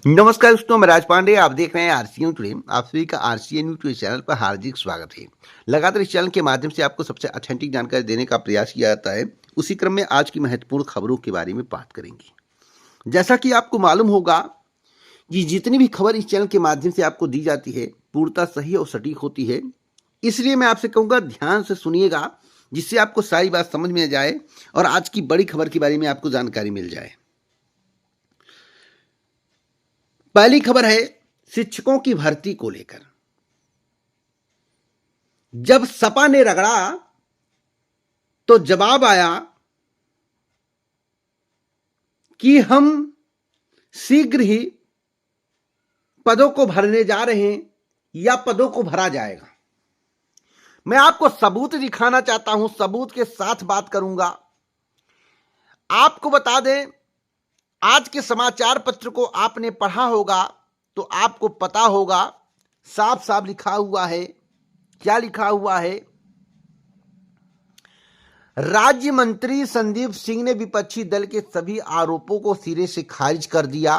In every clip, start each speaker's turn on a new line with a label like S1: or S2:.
S1: नमस्कार दोस्तों, मैं राज पांडे। आप देख रहे हैं आरसीएन टुडे। आप सभी का आरसीएन न्यूज़ टुडे चैनल पर हार्दिक स्वागत है। लगातार इस चैनल के माध्यम से आपको सबसे ऑथेंटिक जानकारी देने का प्रयास किया जाता है। उसी क्रम में आज की महत्वपूर्ण खबरों के बारे में बात करेंगे। जैसा कि आपको मालूम होगा कि जितनी भी खबर इस चैनल के माध्यम से आपको दी जाती है पूर्णतः सही और सटीक होती है। इसलिए मैं आपसे कहूँगा, ध्यान से सुनिएगा, जिससे आपको सारी बात समझ में आ जाए और आज की बड़ी खबर के बारे में आपको जानकारी मिल जाए। पहली खबर है शिक्षकों की भर्ती को लेकर। जब सपा ने रगड़ा तो जवाब आया कि हम शीघ्र ही पदों को भरने जा रहे हैं या पदों को भरा जाएगा। मैं आपको सबूत दिखाना चाहता हूं, सबूत के साथ बात करूंगा। आपको बता दें, आज के समाचार पत्र को आपने पढ़ा होगा तो आपको पता होगा, साफ साफ लिखा हुआ है। क्या लिखा हुआ है? राज्य मंत्री संदीप सिंह ने विपक्षी दल के सभी आरोपों को सिरे से खारिज कर दिया।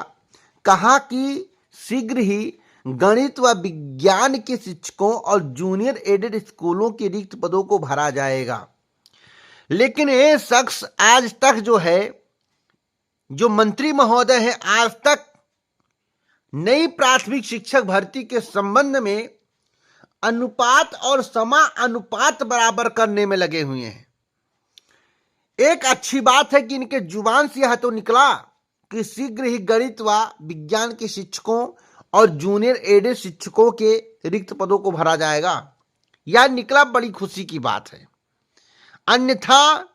S1: कहा कि शीघ्र ही गणित व विज्ञान के शिक्षकों और जूनियर एडेड स्कूलों के रिक्त पदों को भरा जाएगा। लेकिन ये शख्स आज तक जो मंत्री महोदय है, आज तक नई प्राथमिक शिक्षक भर्ती के संबंध में अनुपात और समानुपात बराबर करने में लगे हुए हैं। एक अच्छी बात है कि इनके जुबान से यह तो निकला कि शीघ्र ही गणित व विज्ञान के शिक्षकों और जूनियर एडेड शिक्षकों के रिक्त पदों को भरा जाएगा। यह निकला, बड़ी खुशी की बात है। अन्यथा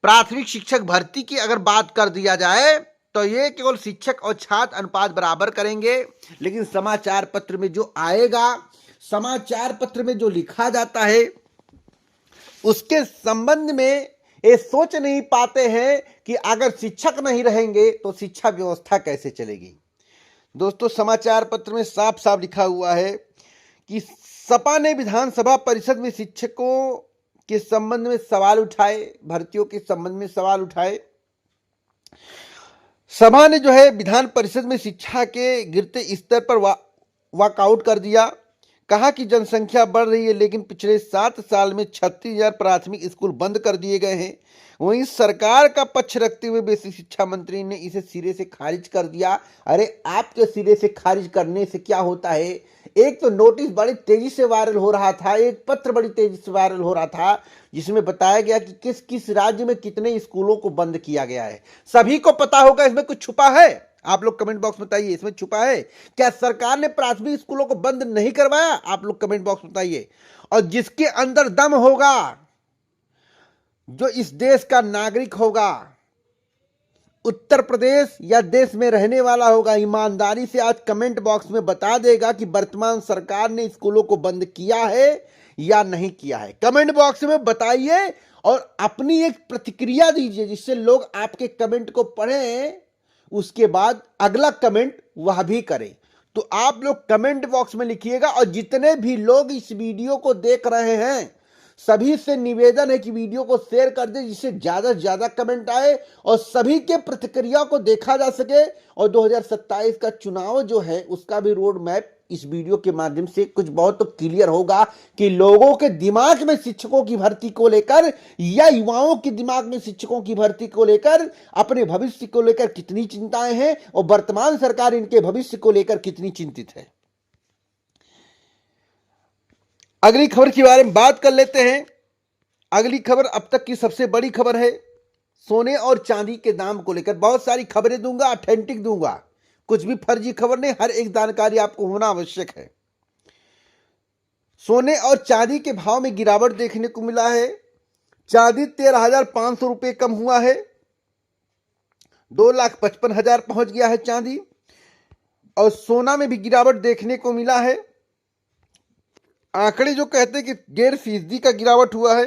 S1: प्राथमिक शिक्षक भर्ती की अगर बात कर दिया जाए तो ये केवल शिक्षक और छात्र अनुपात बराबर करेंगे, लेकिन समाचार पत्र में जो आएगा, समाचार पत्र में जो लिखा जाता है, उसके संबंध में ये सोच नहीं पाते हैं कि अगर शिक्षक नहीं रहेंगे तो शिक्षा व्यवस्था कैसे चलेगी। दोस्तों, समाचार पत्र में साफ साफ लिखा हुआ है कि सपा ने विधानसभा परिषद में शिक्षकों के संबंध में सवाल उठाए, भर्तियों के संबंध में सवाल उठाए। सभा ने विधान परिषद में शिक्षा के गिरते स्तर पर वॉकआउट कर दिया। कहा कि जनसंख्या बढ़ रही है, लेकिन पिछले 7 साल में 36,000 प्राथमिक स्कूल बंद कर दिए गए हैं। वहीं सरकार का पक्ष रखते हुए बेसिक शिक्षा मंत्री ने इसे सिरे से खारिज कर दिया। अरे, आपके सिरे से खारिज करने से क्या होता है? एक तो नोटिस बड़ी तेजी से वायरल हो रहा था, एक पत्र बड़ी तेजी से वायरल हो रहा था, जिसमें बताया गया कि किस किस राज्य में कितने स्कूलों को बंद किया गया है। सभी को पता होगा, इसमें कुछ छुपा है? आप लोग कमेंट बॉक्स में बताइए, इसमें छुपा है क्या? सरकार ने प्राथमिक स्कूलों को बंद नहीं करवाया? आप लोग कमेंट बॉक्स में बताइए। और जिसके अंदर दम होगा, जो इस देश का नागरिक होगा, उत्तर प्रदेश या देश में रहने वाला होगा, ईमानदारी से आज कमेंट बॉक्स में बता देगा कि वर्तमान सरकार ने स्कूलों को बंद किया है या नहीं किया है। कमेंट बॉक्स में बताइए और अपनी एक प्रतिक्रिया दीजिए, जिससे लोग आपके कमेंट को पढ़ें, उसके बाद अगला कमेंट वह भी करें। तो आप लोग कमेंट बॉक्स में लिखिएगा। और जितने भी लोग इस वीडियो को देख रहे हैं, सभी से निवेदन है कि वीडियो को शेयर कर दें, जिससे ज्यादा से ज्यादा कमेंट आए और सभी के प्रतिक्रिया को देखा जा सके। और 2027 का चुनाव जो है, उसका भी रोड मैप इस वीडियो के माध्यम से कुछ बहुत तो क्लियर होगा कि लोगों के दिमाग में शिक्षकों की भर्ती को लेकर या युवाओं के दिमाग में शिक्षकों की भर्ती को लेकर, अपने भविष्य को लेकर कितनी चिंताएं हैं और वर्तमान सरकार इनके भविष्य को लेकर कितनी चिंतित है। अगली खबर के बारे में बात कर लेते हैं। अगली खबर अब तक की सबसे बड़ी खबर है सोने और चांदी के दाम को लेकर। बहुत सारी खबरें दूंगा, ऑथेंटिक दूंगा, कुछ भी फर्जी खबर नहीं, हर एक जानकारी आपको होना आवश्यक है। सोने और चांदी के भाव में गिरावट देखने को मिला है। चांदी 13,500 रुपये कम हुआ है, 2,55,000 पहुंच गया है चांदी। और सोना में भी गिरावट देखने को मिला है। आंकड़े जो कहते हैं कि 1.5% का गिरावट हुआ है।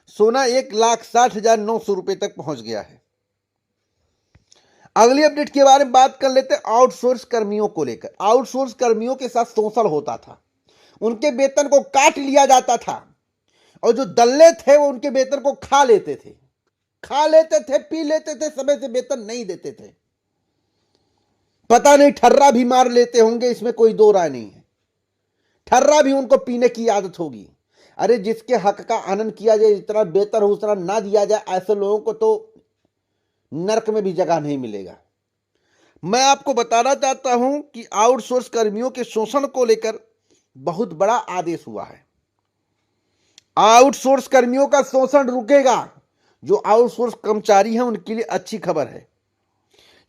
S1: सोना 1,60,900 रुपये तक पहुंच गया है। अगली अपडेट के बारे में बात कर लेते हैं आउटसोर्स कर्मियों को लेकर। आउटसोर्स कर्मियों के साथ शोषण होता था, उनके वेतन को काट लिया जाता था और जो दल्ले थे वो उनके वेतन को खा लेते थे, पी लेते थे, समय से वेतन नहीं देते थे। पता नहीं ठर्रा भी मार लेते होंगे, इसमें कोई दो राय नहीं है। ठर्रा भी उनको पीने की आदत होगी। अरे जिसके हक का आनंद किया जाए, जितना बेहतर हो उतना ना दिया जाए, ऐसे लोगों को तो नरक में भी जगह नहीं मिलेगा। मैं आपको बताना चाहता हूं कि आउटसोर्स कर्मियों के शोषण को लेकर बहुत बड़ा आदेश हुआ है। आउटसोर्स कर्मियों का शोषण रुकेगा। जो आउटसोर्स कर्मचारी हैं उनके लिए अच्छी खबर है।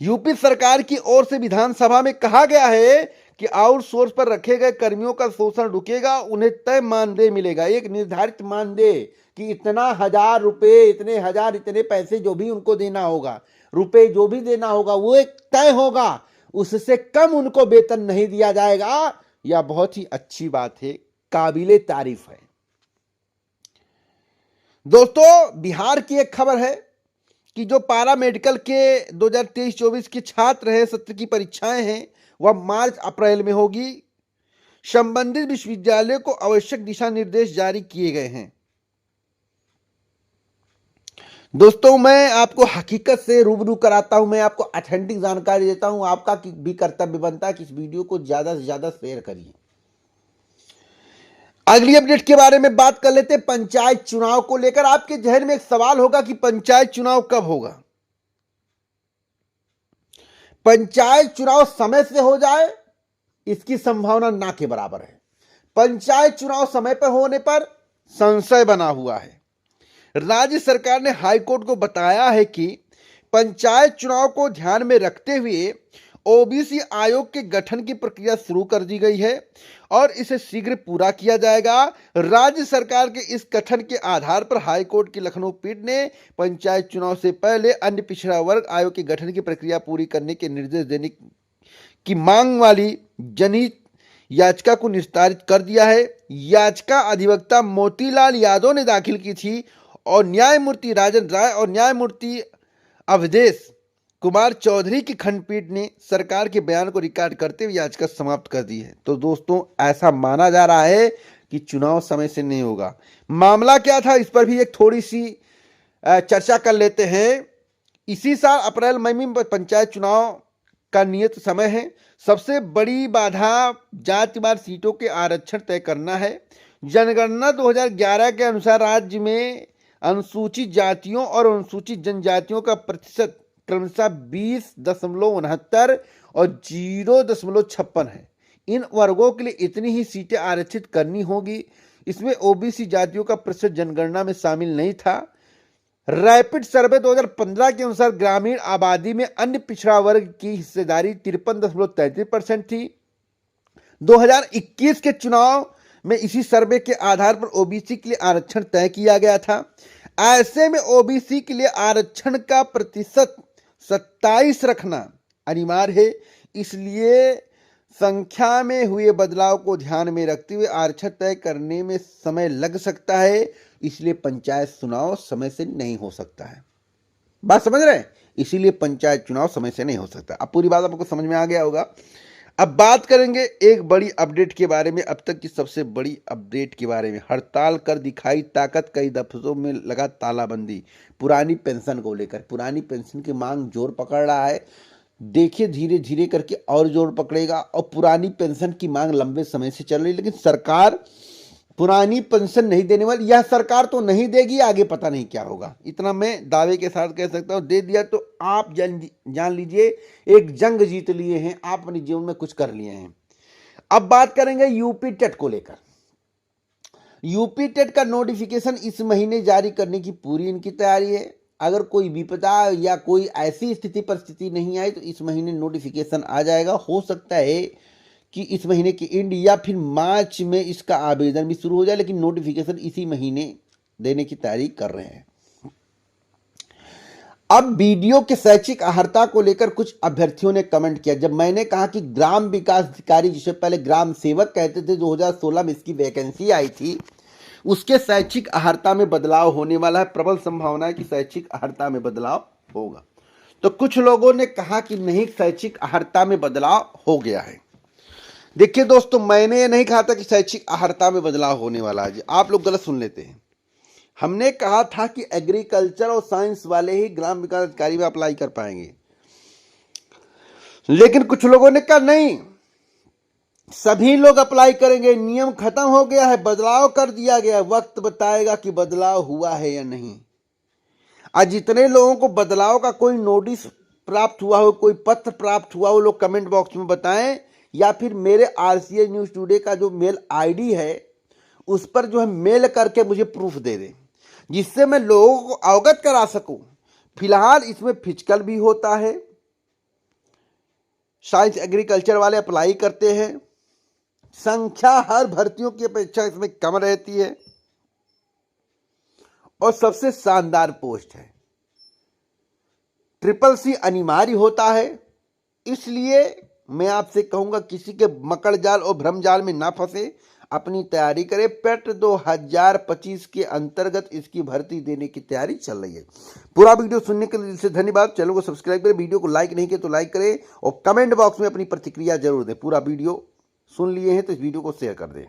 S1: यूपी सरकार की ओर से विधानसभा में कहा गया है कि आउटसोर्स पर रखे गए कर्मियों का शोषण रुकेगा। उन्हें तय मानदेय मिलेगा, एक निर्धारित मानदेय कि इतना हजार रुपए, इतने हजार, इतने पैसे जो भी उनको देना होगा, रुपए जो भी देना होगा, वो एक तय होगा। उससे कम उनको वेतन नहीं दिया जाएगा। यह बहुत ही अच्छी बात है, काबिले तारीफ है। दोस्तों, बिहार की एक खबर है कि जो पारा मेडिकल के 2023-24 के छात्र हैं, सत्र की परीक्षाएं हैं, वह मार्च अप्रैल में होगी। संबंधित विश्वविद्यालय को आवश्यक दिशा निर्देश जारी किए गए हैं। दोस्तों, मैं आपको हकीकत से रूबरू कराता हूं, मैं आपको ऑथेंटिक जानकारी देता हूं। आपका भी कर्तव्य बनता है कि इस वीडियो को ज्यादा से ज्यादा शेयर करिए। अगली अपडेट के बारे में बात कर लेते हैं। पंचायत चुनाव को लेकर आपके जहन में एक सवाल होगा कि पंचायत चुनाव कब होगा। पंचायत चुनाव समय से हो जाए, इसकी संभावना ना के बराबर है। पंचायत चुनाव समय पर होने पर संशय बना हुआ है। राज्य सरकार ने हाईकोर्ट को बताया है कि पंचायत चुनाव को ध्यान में रखते हुए ओबीसी आयोग के गठन की प्रक्रिया शुरू कर दी गई है और इसे शीघ्र पूरा किया जाएगा। राज्य सरकार के इस गठन के आधार पर हाईकोर्ट की लखनऊ पीठ ने पंचायत चुनाव से पहले अन्य पिछड़ा वर्ग आयोग के गठन की प्रक्रिया पूरी करने के निर्देश देने की मांग वाली जनहित याचिका को निस्तारित कर दिया है। याचिका अधिवक्ता मोतीलाल यादव ने दाखिल की थी और न्यायमूर्ति राजन राय और न्यायमूर्ति अवधेश कुमार चौधरी की खंडपीठ ने सरकार के बयान को रिकॉर्ड करते हुए याचिका समाप्त कर दी है। तो दोस्तों, ऐसा माना जा रहा है कि चुनाव समय से नहीं होगा। मामला क्या था, इस पर भी एक थोड़ी सी चर्चा कर लेते हैं। इसी साल अप्रैल मई में पंचायत चुनाव का नियत समय है। सबसे बड़ी बाधा जातिवार सीटों के आरक्षण तय करना है। जनगणना 2011 के अनुसार राज्य में अनुसूचित जातियों और अनुसूचित जनजातियों का प्रतिशत क्रमशः 20.69 और 0.56 है। इन वर्गों के लिए इतनी ही सीटें आरक्षित करनी होगी। इसमें ओबीसी जातियों का प्रतिशत जनगणना में शामिल नहीं था। रैपिड सर्वे 2015 के अनुसार ग्रामीण आबादी में अन्य पिछड़ा वर्ग की हिस्सेदारी 53.33% थी। 2021 के चुनाव में इसी सर्वे के आधार पर ओबीसी के लिए आरक्षण तय किया गया था। ऐसे में ओबीसी के लिए आरक्षण का प्रतिशत 27 रखना अनिवार्य है। इसलिए संख्या में हुए बदलाव को ध्यान में रखते हुए आरक्षण तय करने में समय लग सकता है। इसलिए पंचायत चुनाव समय से नहीं हो सकता है। बात समझ रहे हैं? इसीलिए पंचायत चुनाव समय से नहीं हो सकता। अब पूरी बात आपको समझ में आ गया होगा। अब बात करेंगे एक बड़ी अपडेट के बारे में, अब तक की सबसे बड़ी अपडेट के बारे में। हड़ताल कर दिखाई ताकत, कई दफ्तरों में लगा तालाबंदी। पुरानी पेंशन को लेकर, पुरानी पेंशन की मांग जोर पकड़ रहा है। देखिए धीरे धीरे करके और जोर पकड़ेगा। और पुरानी पेंशन की मांग लंबे समय से चल रही, लेकिन सरकार पुरानी पेंशन नहीं देने वाली। यह सरकार तो नहीं देगी, आगे पता नहीं क्या होगा। इतना मैं दावे के साथ कह सकता हूं। दे दिया तो आप जान लीजिए एक जंग जीत लिए हैं, आप अपने जीवन में कुछ कर लिए हैं। अब बात करेंगे यूपी टेट को लेकर। यूपी टेट का नोटिफिकेशन इस महीने जारी करने की पूरी इनकी तैयारी है। अगर कोई विपदा या कोई ऐसी स्थिति परिस्थिति नहीं आई तो इस महीने नोटिफिकेशन आ जाएगा। हो सकता है कि इस महीने के एंड या फिर मार्च में इसका आवेदन भी शुरू हो जाए, लेकिन नोटिफिकेशन इसी महीने देने की तैयारी कर रहे हैं। अब बीडीओ के शैक्षिक अर्हता को लेकर कुछ अभ्यर्थियों ने कमेंट किया। जब मैंने कहा कि ग्राम विकास अधिकारी, जिसे पहले ग्राम सेवक कहते थे, 2016 में इसकी वैकेंसी आई थी, उसके शैक्षिक अर्हता में बदलाव होने वाला है। प्रबल संभावना है कि शैक्षिक अर्हता में बदलाव होगा। तो कुछ लोगों ने कहा कि नहीं, शैक्षिक अर्हता में बदलाव हो गया है। देखिए दोस्तों, मैंने ये नहीं कहा था कि शैक्षिक अर्हता में बदलाव होने वाला है। आप लोग गलत सुन लेते हैं। हमने कहा था कि एग्रीकल्चर और साइंस वाले ही ग्राम विकास अधिकारी में अप्लाई कर पाएंगे। लेकिन कुछ लोगों ने कहा नहीं, सभी लोग अप्लाई करेंगे, नियम खत्म हो गया है, बदलाव कर दिया गया है, वक्त बताएगा कि बदलाव हुआ है या नहीं। आज जितने लोगों को बदलाव का कोई नोटिस प्राप्त हुआ हो, कोई पत्र प्राप्त हुआ हो, लोग कमेंट बॉक्स में बताएं, या फिर मेरे आरसीए न्यूज टुडे का जो मेल आईडी है उस पर जो है मेल करके मुझे प्रूफ दे दें, जिससे मैं लोगों को अवगत करा सकूं। फिलहाल इसमें फिजिकल भी होता है, साइंस एग्रीकल्चर वाले अप्लाई करते हैं, संख्या हर भर्तियों की अपेक्षा इसमें कम रहती है और सबसे शानदार पोस्ट है। CCC अनिवार्य होता है, इसलिए मैं आपसे कहूंगा किसी के मकड़ जाल और भ्रम जाल में ना फंसे, अपनी तैयारी करें। पेट 2025 के अंतर्गत इसकी भर्ती देने की तैयारी चल रही है। पूरा वीडियो सुनने के लिए दिल से धन्यवाद। चैनल को सब्सक्राइब करें, वीडियो को लाइक नहीं किया तो लाइक करें और कमेंट बॉक्स में अपनी प्रतिक्रिया जरूर दें। पूरा वीडियो सुन लिए हैं तो इस वीडियो को शेयर कर दें।